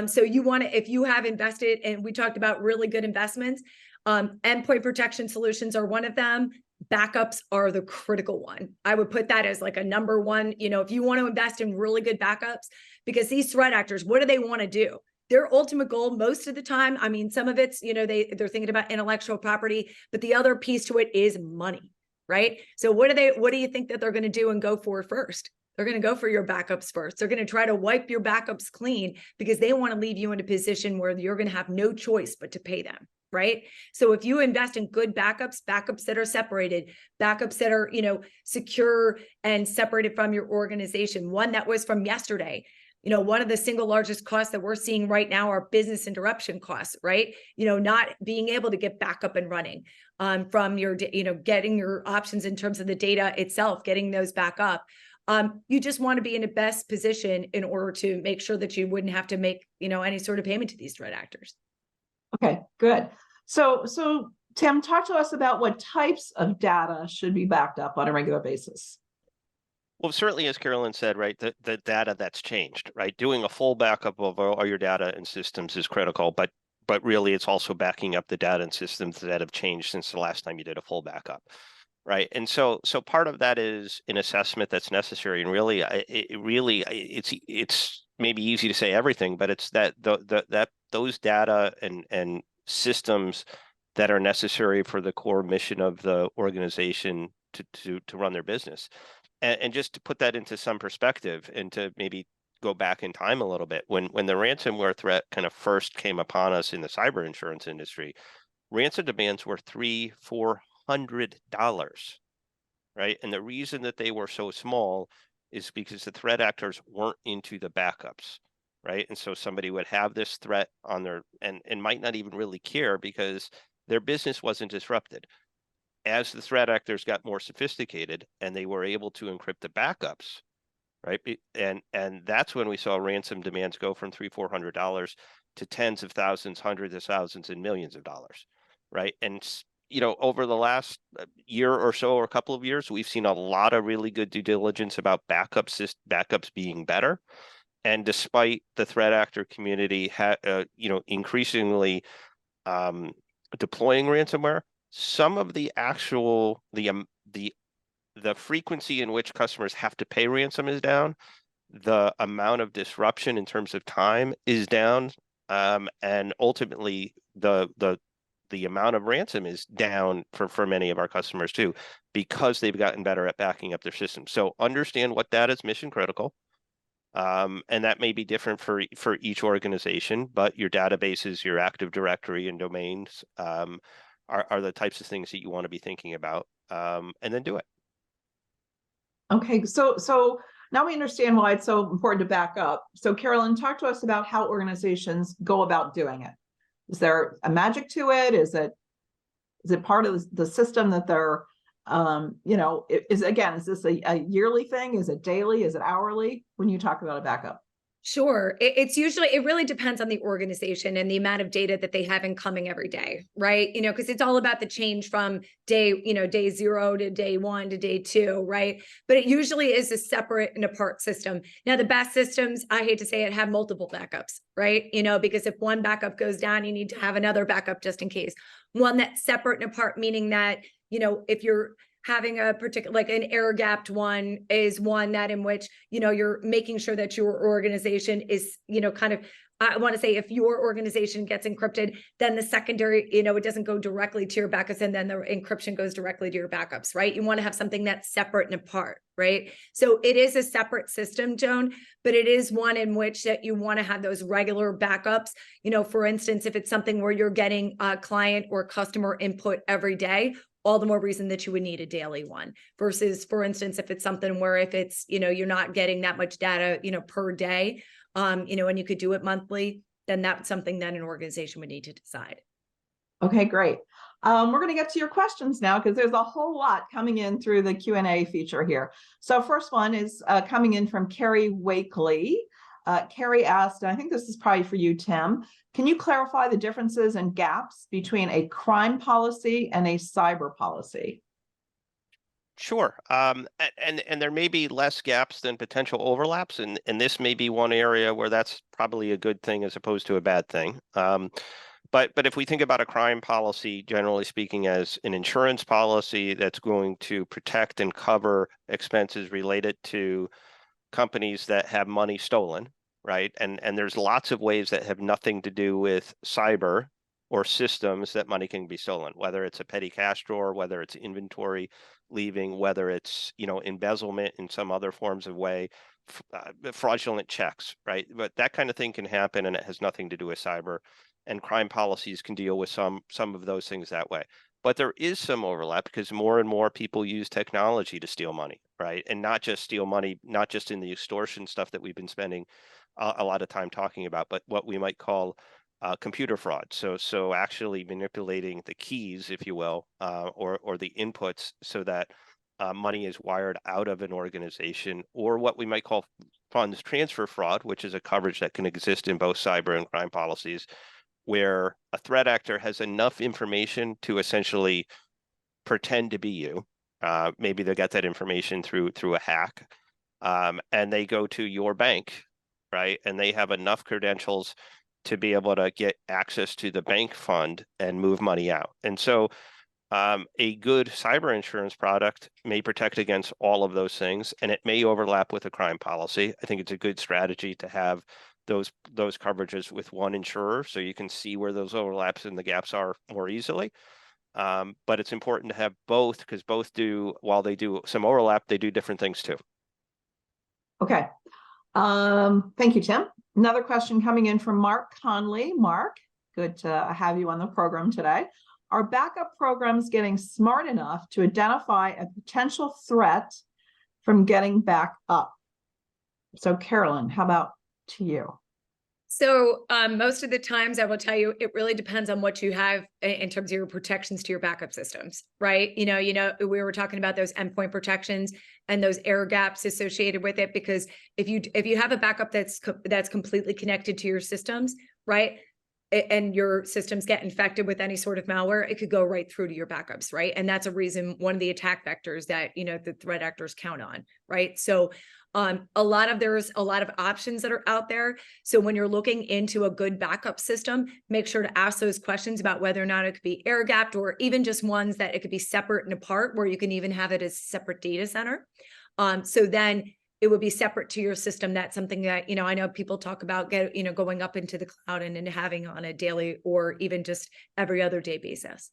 Speaker 3: So you want to, if you have invested, and we talked about really good investments, endpoint protection solutions are one of them. Backups are the critical one. I would put that as like a number one, if you want to invest in really good backups, because these threat actors, what do they want to do? Their ultimate goal most of the time, I mean, some of it's, they're thinking about intellectual property, but the other piece to it is money, right? So what do you think that they're going to do and go for first? They're going to go for your backups first. They're going to try to wipe your backups clean, because they want to leave you in a position where you're going to have no choice but to pay them. Right? So if you invest in good backups that are separated, backups that are, secure and separated from your organization, one that was from yesterday, one of the single largest costs that we're seeing right now are business interruption costs, right? Not being able to get back up and running from your, getting your options in terms of the data itself, getting those back up. You just want to be in the best position in order to make sure that you wouldn't have to make, any sort of payment to these threat actors.
Speaker 1: Okay, good. So Tim, talk to us about what types of data should be backed up on a regular basis.
Speaker 2: Well, certainly, as Carolyn said, right, the data that's changed, right? Doing a full backup of all your data and systems is critical, but really it's also backing up the data and systems that have changed since the last time you did a full backup, right? And so part of that is an assessment that's necessary, and really, it's maybe easy to say everything, but it's that those data and systems that are necessary for the core mission of the organization to run their business. And just to put that into some perspective, and to maybe go back in time a little bit, when the ransomware threat kind of first came upon us in the cyber insurance industry, ransom demands were $300-400, right? And the reason that they were so small is because the threat actors weren't into the backups, right? And so somebody would have this threat on their, and might not even really care, because their business wasn't disrupted. As the threat actors got more sophisticated and they were able to encrypt the backups, right? And that's when we saw ransom demands go from $300-400 to tens of thousands, hundreds of thousands, and millions of dollars, right? And over the last year or so, or a couple of years, we've seen a lot of really good due diligence about backups being better. And despite the threat actor community, increasingly deploying ransomware, some of the actual the frequency in which customers have to pay ransom is down. The amount of disruption in terms of time is down, and ultimately the amount of ransom is down for many of our customers too, because they've gotten better at backing up their system. So understand what data is mission critical. And that may be different for each organization, but your databases, your Active Directory and domains are the types of things that you want to be thinking about, and then do it.
Speaker 1: Okay, so now we understand why it's so important to back up. So Carolyn, talk to us about how organizations go about doing it. Is there a magic to it? Is it part of the system that they're, is this a yearly thing? Is it daily? Is it hourly when you talk about a backup?
Speaker 3: Sure. It really depends on the organization and the amount of data that they have incoming every day, right? Because it's all about the change from day 0 to day 1 to day 2, right? But it usually is a separate and apart system. Now, the best systems, I hate to say it, have multiple backups, right? Because if one backup goes down, you need to have another backup just in case. One that's separate and apart, meaning that, if you're having a particular, like an air gapped one is one that in which, you're making sure that your organization is, kind of, I want to say if your organization gets encrypted, then the secondary, it doesn't go directly to your backups, and then the encryption goes directly to your backups, right? You want to have something that's separate and apart, right? So it is a separate system, Joan, but it is one in which that you want to have those regular backups. For instance, if it's something where you're getting client or customer input every day, all the more reason that you would need a daily one versus, for instance, if it's something where if it's, you're not getting that much data, per day, and you could do it monthly, then that's something that an organization would need to decide.
Speaker 1: Okay, great. We're going to get to your questions now because there's a whole lot coming in through the Q&A feature here. So first one is coming in from Carrie Wakely. Carrie asked, and I think this is probably for you, Tim, can you clarify the differences and gaps between a crime policy and a cyber policy?
Speaker 2: Sure. And there may be less gaps than potential overlaps, and this may be one area where that's probably a good thing as opposed to a bad thing. But if we think about a crime policy, generally speaking, as an insurance policy that's going to protect and cover expenses related to companies that have money stolen, right? And there's lots of ways that have nothing to do with cyber or systems that money can be stolen, whether it's a petty cash drawer, whether it's inventory leaving, whether it's, embezzlement in some other forms of way, fraudulent checks, right? But that kind of thing can happen, and it has nothing to do with cyber. And crime policies can deal with some of those things that way. But there is some overlap because more and more people use technology to steal money, right? And not just steal money, not just in the extortion stuff that we've been spending a lot of time talking about, but what we might call computer fraud. So actually manipulating the keys, if you will, or the inputs so that money is wired out of an organization, or what we might call funds transfer fraud, which is a coverage that can exist in both cyber and crime policies, where a threat actor has enough information to essentially pretend to be you. Maybe they get that information through a hack, and they go to your bank, right? And they have enough credentials to be able to get access to the bank fund and move money out. And so a good cyber insurance product may protect against all of those things, and it may overlap with a crime policy. I think it's a good strategy to have those coverages with one insurer so you can see where those overlaps and the gaps are more easily. But it's important to have both because both do, while they do some overlap, they do different things too.
Speaker 1: Okay. Thank you, Tim. Another question coming in from Mark Conley. Mark, good to have you on the program today. Are backup programs getting smart enough to identify a potential threat from getting back up? So Carolyn, how about to you?
Speaker 3: So most of the times I will tell you, it really depends on what you have in terms of your protections to your backup systems, right? We were talking about those endpoint protections and those air gaps associated with it, because if you have a backup that's completely connected to your systems, right? And your systems get infected with any sort of malware, it could go right through to your backups, right? And that's one of the attack vectors that, the threat actors count on, right? So there's a lot of options that are out there. So when you're looking into a good backup system, make sure to ask those questions about whether or not it could be air gapped, or even just ones that it could be separate and apart, where you can even have it as a separate data center. So then it would be separate to your system. That's something that, I know people talk about going up into the cloud and having on a daily or even just every other day basis.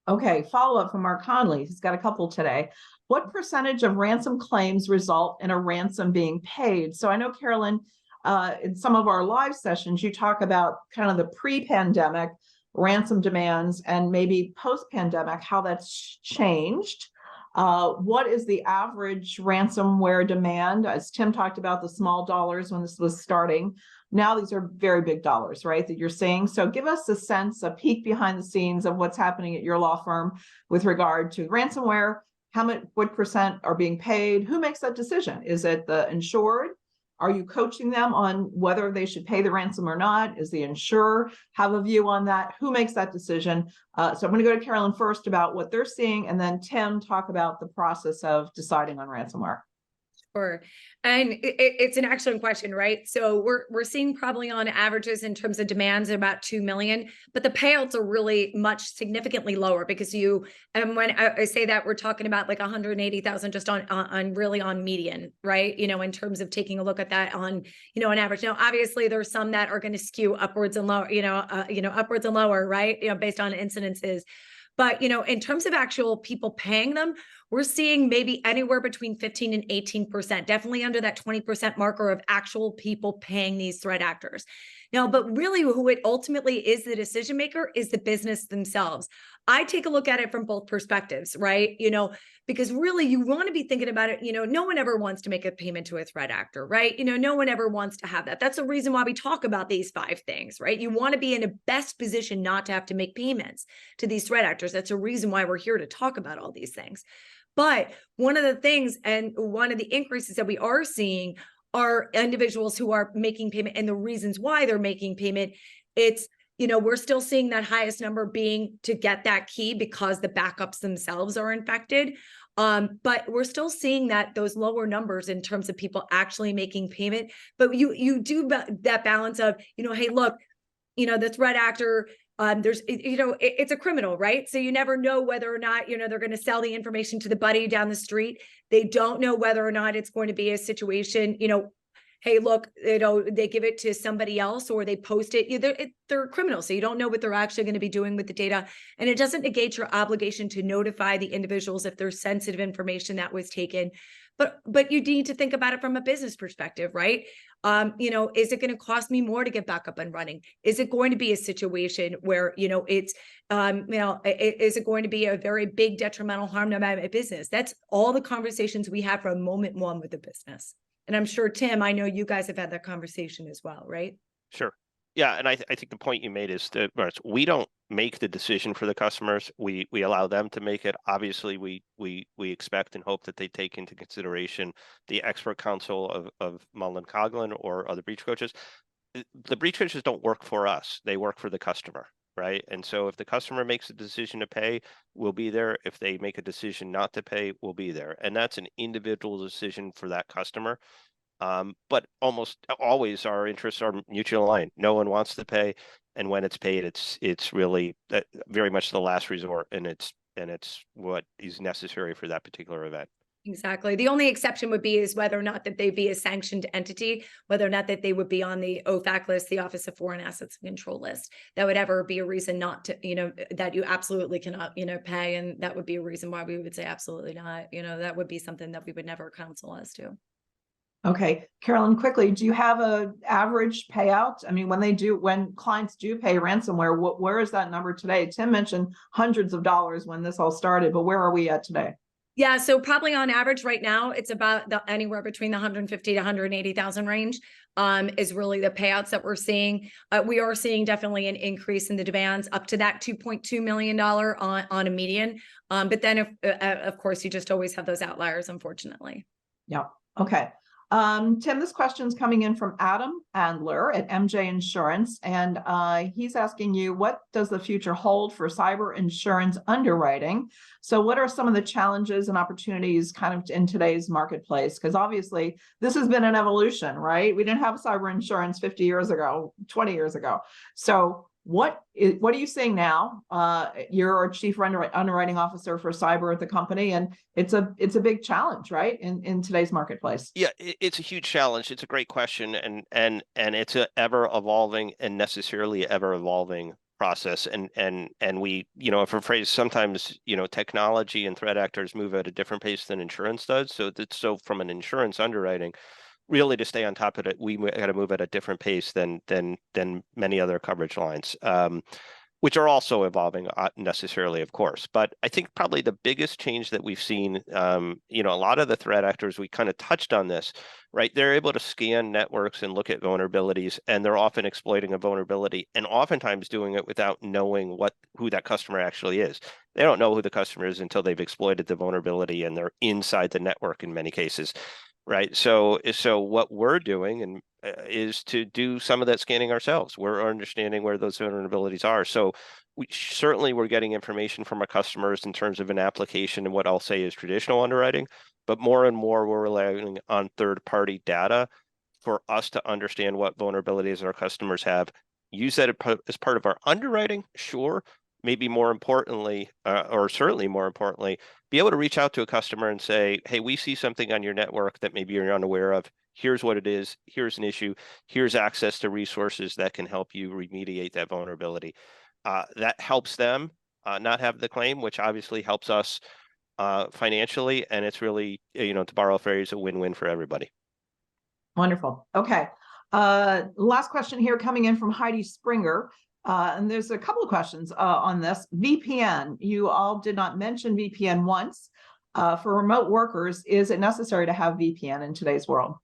Speaker 1: Okay, follow-up from Mark Conley. He's got a couple today. What percentage of ransom claims result in a ransom being paid? So I know, Carolyn, in some of our live sessions, you talk about kind of the pre-pandemic ransom demands and maybe post-pandemic, how that's changed. What is the average ransomware demand? As Tim talked about, the small dollars when this was starting. Now these are very big dollars, right, that you're seeing. So give us a sense, a peek behind the scenes of what's happening at your law firm with regard to ransomware. What percent are being paid? Who makes that decision? Is it the insured? Are you coaching them on whether they should pay the ransom or not? Is the insurer have a view on that? Who makes that decision? So I'm going to go to Carolyn first about what they're seeing, and then Tim talk about the process of deciding on ransomware.
Speaker 3: Sure. And it's an excellent question, right? So we're seeing probably on averages in terms of demands about 2 million, but the payouts are really much significantly lower because and when I say that, we're talking about like 180,000 just on really on median, right? In terms of taking a look at that on average. Now, obviously there's some that are going to skew upwards and lower, upwards and lower, right? Based on incidences. But, in terms of actual people paying them, we're seeing maybe anywhere between 15 and 18%, definitely under that 20% marker of actual people paying these threat actors. Now, but really who it ultimately is the decision maker is the business themselves. I take a look at it from both perspectives, right? Because really you want to be thinking about it. No one ever wants to make a payment to a threat actor, right? No one ever wants to have that. That's the reason why we talk about these 5 things, right? You want to be in a best position not to have to make payments to these threat actors. That's a reason why we're here to talk about all these things. But one of the things and one of the increases that we are seeing are individuals who are making payment, and the reasons why they're making payment. It's, we're still seeing that highest number being to get that key because the backups themselves are infected. But we're still seeing that those lower numbers in terms of people actually making payment. But you do that balance of, hey, look, the threat actor, it's a criminal, right? So you never know whether or not, they're going to sell the information to the buddy down the street. They don't know whether or not it's going to be a situation, hey, look, they give it to somebody else or they post it. They're criminals. So you don't know what they're actually going to be doing with the data. And it doesn't negate your obligation to notify the individuals if there's sensitive information that was taken. But you need to think about it from a business perspective, right? Is it going to cost me more to get back up and running? Is it going to be a situation where, is it going to be a very big detrimental harm to my business? That's all the conversations we have from moment one with the business. And I'm sure, Tim, I know you guys have had that conversation as well, right?
Speaker 2: Sure. Yeah, and I think the point you made is that we don't make the decision for the customers. We allow them to make it. Obviously, we expect and hope that they take into consideration the expert counsel of Mullen, Coughlin, or other breach coaches. The breach coaches don't work for us; they work for the customer, right? And so, if the customer makes a decision to pay, we'll be there. If they make a decision not to pay, we'll be there. And that's an individual decision for that customer. But almost always our interests are mutually aligned. No one wants to pay, and when it's paid, it's really very much the last resort, and it's what is necessary for that particular event.
Speaker 3: Exactly. The only exception would be is whether or not that they be a sanctioned entity, whether or not that they would be on the OFAC list, the Office of Foreign Assets Control list. That would ever be a reason not to, that you absolutely cannot, pay, and that would be a reason why we would say absolutely not. That would be something that we would never counsel as to.
Speaker 1: Okay, Carolyn, quickly, do you have an average payout? I mean, when clients do pay ransomware, where is that number today? Tim mentioned hundreds of dollars when this all started, but where are we at today?
Speaker 3: Yeah, so probably on average right now, it's about anywhere between the 150 to 180,000 range is really the payouts that we're seeing. We are seeing definitely an increase in the demands up to that $2.2 million on a median. But then, of course, you just always have those outliers, unfortunately.
Speaker 1: Yeah. Okay. Tim, this question is coming in from Adam Andler at MJ Insurance, and he's asking you, what does the future hold for cyber insurance underwriting? So what are some of the challenges and opportunities kind of in today's marketplace? Because obviously this has been an evolution, right? We didn't have cyber insurance 50 years ago, 20 years ago. So what are you seeing now? You're our chief underwriting officer for cyber at the company, and it's a big challenge, right? In today's marketplace.
Speaker 2: Yeah, it's a huge challenge. It's a great question, and it's a ever evolving and necessarily ever evolving process. And we, if a phrase, sometimes technology and threat actors move at a different pace than insurance does. So from an insurance underwriting, really to stay on top of it, we got to move at a different pace than many other coverage lines, which are also evolving necessarily, of course. But I think probably the biggest change that we've seen, a lot of the threat actors, we kind of touched on this, right? They're able to scan networks and look at vulnerabilities, and they're often exploiting a vulnerability, and oftentimes doing it without knowing who that customer actually is. They don't know who the customer is until they've exploited the vulnerability, and they're inside the network in many cases. Right. So what we're doing is to do some of that scanning ourselves. We're understanding where those vulnerabilities are. So we're getting information from our customers in terms of an application and what I'll say is traditional underwriting. but more and more we're relying on third-party data for us to understand what vulnerabilities our customers have. Use that as part of our underwriting, sure. Maybe more importantly, or certainly more importantly, be able to reach out to a customer and say, hey, we see something on your network that maybe you're unaware of. Here's what it is. Here's an issue. Here's access to resources that can help you remediate that vulnerability. That helps them not have the claim, which obviously helps us financially. And it's really, to borrow a phrase, a win-win for everybody.
Speaker 1: Wonderful. Okay. Last question here coming in from Heidi Springer. And there's a couple of questions on this. VPN, you all did not mention VPN once. For remote workers, is it necessary to have VPN in today's world?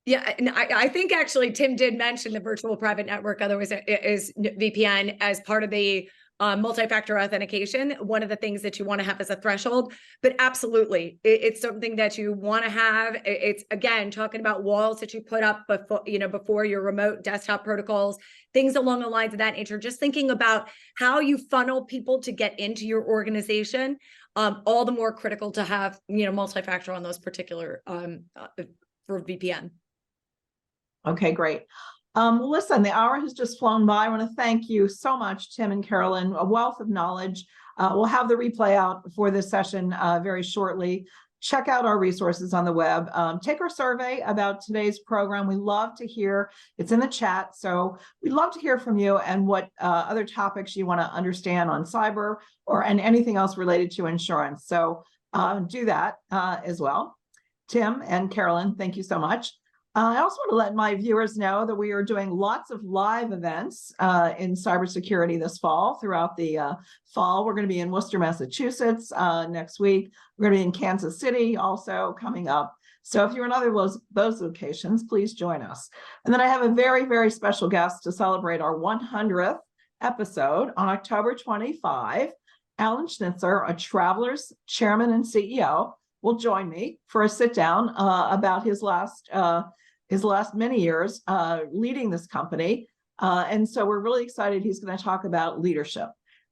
Speaker 3: Yeah, and I think actually Tim did mention the virtual private network, otherwise is VPN as part of the multi-factor authentication, one of the things that you want to have as a threshold. But absolutely, it's something that you want to have. It's, again, talking about walls that you put up before your remote desktop protocols, things along the lines of that nature. Just thinking about how you funnel people to get into your organization, all the more critical to have multi-factor on those particular for VPN.
Speaker 1: Okay, great. Listen, the hour has just flown by. I want to thank you so much, Tim and Carolyn, a wealth of knowledge. We'll have the replay out for this session very shortly. Check out our resources on the web. Take our survey about today's program. We love to hear. It's in the chat. So we'd love to hear from you and what other topics you want to understand on cyber and anything else related to insurance. So do that as well. Tim and Carolyn, thank you so much. I also want to let my viewers know that we are doing lots of live events in cybersecurity this fall. Throughout the fall, we're going to be in Worcester, Massachusetts next week. We're going to be in Kansas City also coming up. So if you're in other of those locations, please join us. And then I have a very, very special guest to celebrate our 100th episode on October 25. Alan Schnitzer, a Travelers chairman and CEO, will join me for a sit down about his last many years leading this company. And so we're really excited. He's going to talk about leadership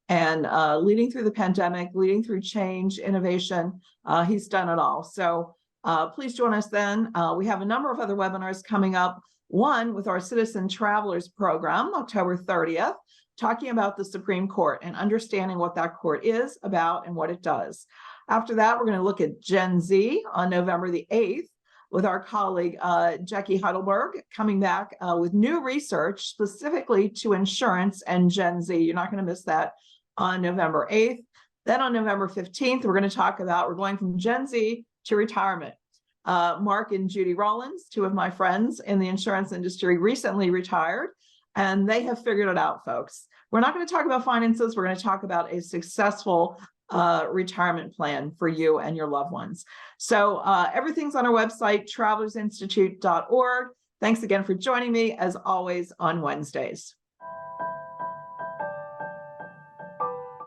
Speaker 1: and leading through the pandemic, leading through change, innovation. He's done it all. So please join us then. We have a number of other webinars coming up. One with our Citizen Travelers program, October 30th, talking about the Supreme Court and understanding what that court is about and what it does. After that, we're going to look at Gen Z on November the 8th. With our colleague, Jackie Heidelberg, coming back with new research specifically to insurance and Gen Z. You're not going to miss that on November 8th. Then on November 15th, we're going to talk about, we're going from Gen Z to retirement. Mark and Judy Rollins, two of my friends in the insurance industry, recently retired, and they have figured it out, folks. We're not going to talk about finances. We're going to talk about a successful retirement plan for you and your loved ones. So everything's on our website, travelersinstitute.org. Thanks again for joining me, as always, on Wednesdays.